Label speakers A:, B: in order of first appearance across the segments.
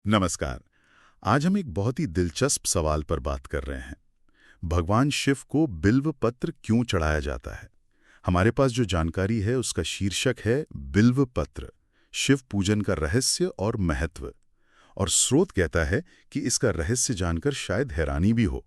A: नमस्कार। आज हम एक बहुत ही दिलचस्प सवाल पर बात कर रहे हैं। भगवान शिव को बिल्व पत्र क्यों चढ़ाया जाता है? हमारे पास जो जानकारी है उसका शीर्षक है बिल्व पत्र, शिव पूजन का रहस्य और महत्व। और स्रोत कहता है कि इसका रहस्य जानकर शायद हैरानी भी हो।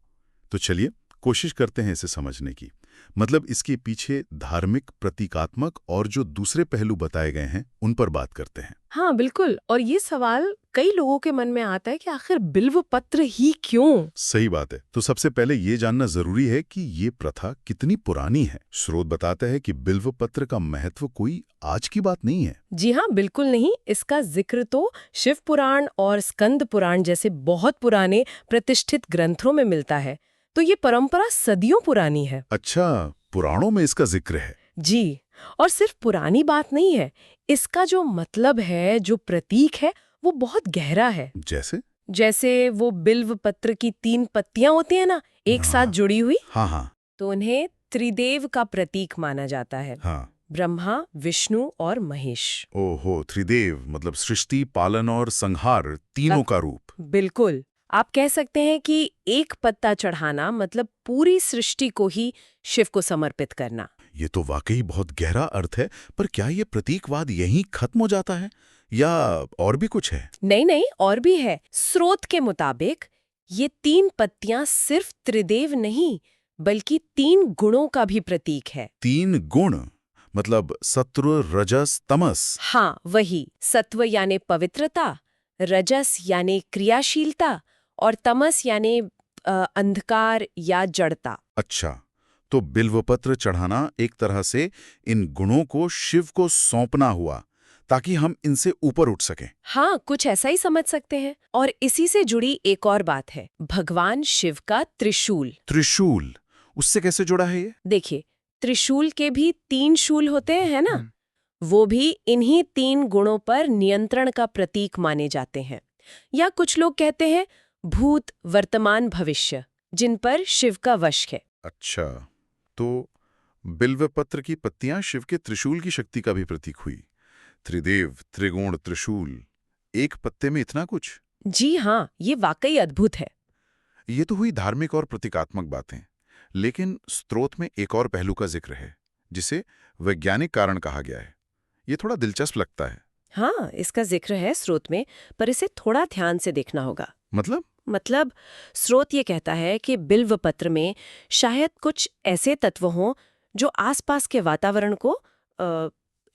A: तो चलिए कोशिश करते हैं इसे समझने की। मतलब इसके पीछे धार्मिक, प्रतीकात्मक और जो दूसरे पहलू बताए गए हैं उन पर बात करते हैं।
B: हाँ बिल्कुल। और ये सवाल कई लोगों के मन में आता है कि आखिर बिल्व पत्र ही क्यों?
A: सही बात है। तो सबसे पहले ये जानना जरूरी है कि ये प्रथा कितनी पुरानी है। स्रोत बताता है कि बिल्व पत्र का महत्व कोई आज की बात नहीं है।
B: जी हाँ, बिल्कुल नहीं। इसका जिक्र तो शिव पुराण और स्कंद पुराण जैसे बहुत पुराने प्रतिष्ठित ग्रंथों में मिलता है। तो ये परंपरा सदियों पुरानी है।
A: अच्छा, पुराणों में इसका जिक्र है।
B: जी, और सिर्फ पुरानी बात नहीं है। इसका जो मतलब है, जो प्रतीक है, वो बहुत गहरा है।
A: जैसे?
B: जैसे वो बिल्व पत्र की 3 पत्तियां होती है ना, एक साथ
A: हाँ
B: जुड़ी हुई,
A: हाँ हाँ
B: तो उन्हें त्रिदेव का प्रतीक माना जाता है।
A: हाँ।
B: ब्रह्मा, विष्णु और महेश।
A: ओहो, त्रिदेव मतलब सृष्टि, पालन और संहार तीनों का रूप।
B: बिल्कुल। आप कह सकते हैं कि एक पत्ता चढ़ाना मतलब पूरी सृष्टि को ही शिव को समर्पित करना।
A: ये तो वाकई बहुत गहरा अर्थ है। पर क्या ये प्रतीकवाद यहीं खत्म हो जाता है या और भी कुछ है?
B: नहीं नहीं, और भी है। स्रोत के मुताबिक ये 3 पत्तियां सिर्फ त्रिदेव नहीं, बल्कि 3 गुणों का भी प्रतीक है।
A: 3 गुण मतलब सत्व, रजस, तमस।
B: हाँ, वही। सत्व यानी पवित्रता, रजस यानी क्रियाशीलता और तमस यानी अंधकार या जड़ता।
A: अच्छा, तो बिल्वपत्र चढ़ाना एक तरह से इन गुणों को शिव को सौंपना हुआ ताकि हम इनसे ऊपर उठ सकें।
B: हाँ, कुछ ऐसा ही समझ सकते हैं। और इसी से जुड़ी एक और बात है, भगवान शिव का त्रिशूल।
A: त्रिशूल उससे कैसे जुड़ा है ये?
B: देखिए, त्रिशूल के भी 3 शूल होते हैं, है ना? वो भी इन्हीं 3 गुणों पर नियंत्रण का प्रतीक माने जाते हैं। या कुछ लोग कहते हैं भूत, वर्तमान, भविष्य, जिन पर शिव का वश है।
A: अच्छा, तो बिल्वपत्र की पत्तियां शिव के त्रिशूल की शक्ति का भी प्रतीक हुई। त्रिदेव, त्रिगुण, त्रिशूल, एक पत्ते में इतना कुछ।
B: जी हाँ, ये वाकई अद्भुत है।
A: ये तो हुई धार्मिक और प्रतीकात्मक बातें। लेकिन स्रोत में एक और पहलू का जिक्र है जिसे वैज्ञानिक कारण कहा गया है। ये थोड़ा दिलचस्प लगता है।
B: हाँ, इसका जिक्र है स्रोत में, पर इसे थोड़ा ध्यान से देखना होगा। मतलब स्रोत ये कहता है कि बिल्व पत्र में शायद कुछ ऐसे तत्व हों जो आसपास के वातावरण को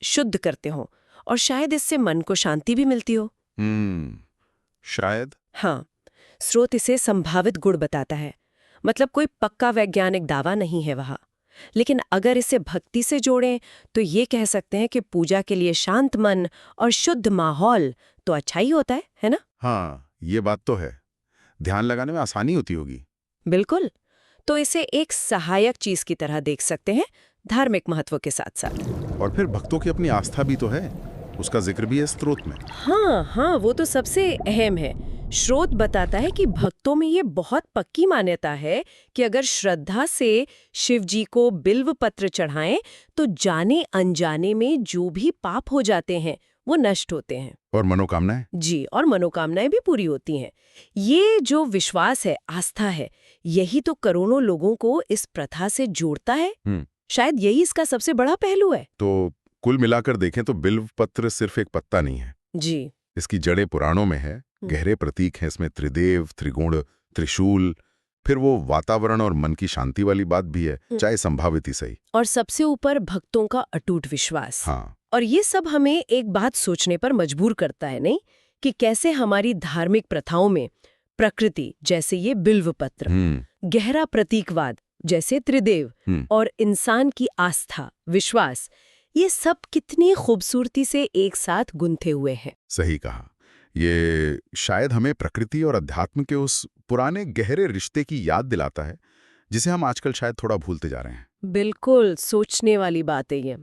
B: शुद्ध करते हों, और शायद इससे मन को शांति भी मिलती हो।
A: शायद।
B: हाँ, स्रोत इसे संभावित गुण बताता है। मतलब कोई पक्का वैज्ञानिक दावा नहीं है वहाँ। लेकिन अगर इसे भक्ति से जोड़ें तो ये कह सकते हैं कि पूजा के लिए शांत मन और शुद्ध माहौल तो अच्छा ही होता है ना?
A: हाँ, ये बात तो है। ध्यान लगाने में आसानी होती होगी।
B: बिल्कुल। तो इसे एक सहायक चीज की तरह देख सकते हैं, धार्मिक महत्व के साथ साथ।
A: और फिर भक्तों की अपनी आस्था भी तो है, उसका जिक्र भी है स्रोत में।
B: हाँ हाँ, वो तो सबसे अहम है। स्रोत बताता है कि भक्तों में ये बहुत पक्की मान्यता है कि अगर श्रद्धा से शिव जी को बिल्व पत्र चढ़ाएं तो जाने अनजाने में जो भी पाप हो जाते हैं वो नष्ट होते हैं।
A: और मनोकामनाएं?
B: जी, और मनोकामनाएं भी पूरी होती हैं। ये जो विश्वास है, आस्था है, यही तो करोड़ों लोगों को इस प्रथा से जोड़ता है। शायद यही इसका सबसे बड़ा पहलू है।
A: तो कुल मिलाकर देखें तो बिल्व पत्र सिर्फ एक पत्ता नहीं है।
B: जी,
A: इसकी जड़ें पुराणों में है, गहरे प्रतीक हैं इसमें, त्रिदेव, त्रिगुण, त्रिशूल, फिर वो वातावरण और मन की शांति वाली बात भी है, चाहे संभावित ही सही।
B: और सबसे ऊपर भक्तों का अटूट विश्वास।
A: हाँ।
B: और ये सब हमें एक बात सोचने पर मजबूर करता है, नहीं? कि कैसे हमारी धार्मिक प्रथाओं में प्रकृति जैसे ये बिल्व पत्र, गहरा प्रतीकवाद जैसे त्रिदेव, और इंसान की आस्था, विश्वास, ये सब कितनी खूबसूरती से एक साथ गुंथे हुए हैं।
A: सही कहा। ये शायद हमें प्रकृति और अध्यात्म के उस पुराने गहरे रिश्ते की याद दिलाता है जिसे हम आजकल शायद थोड़ा भूलते जा रहे हैं।
B: बिल्कुल सोचने वाली बात है ये।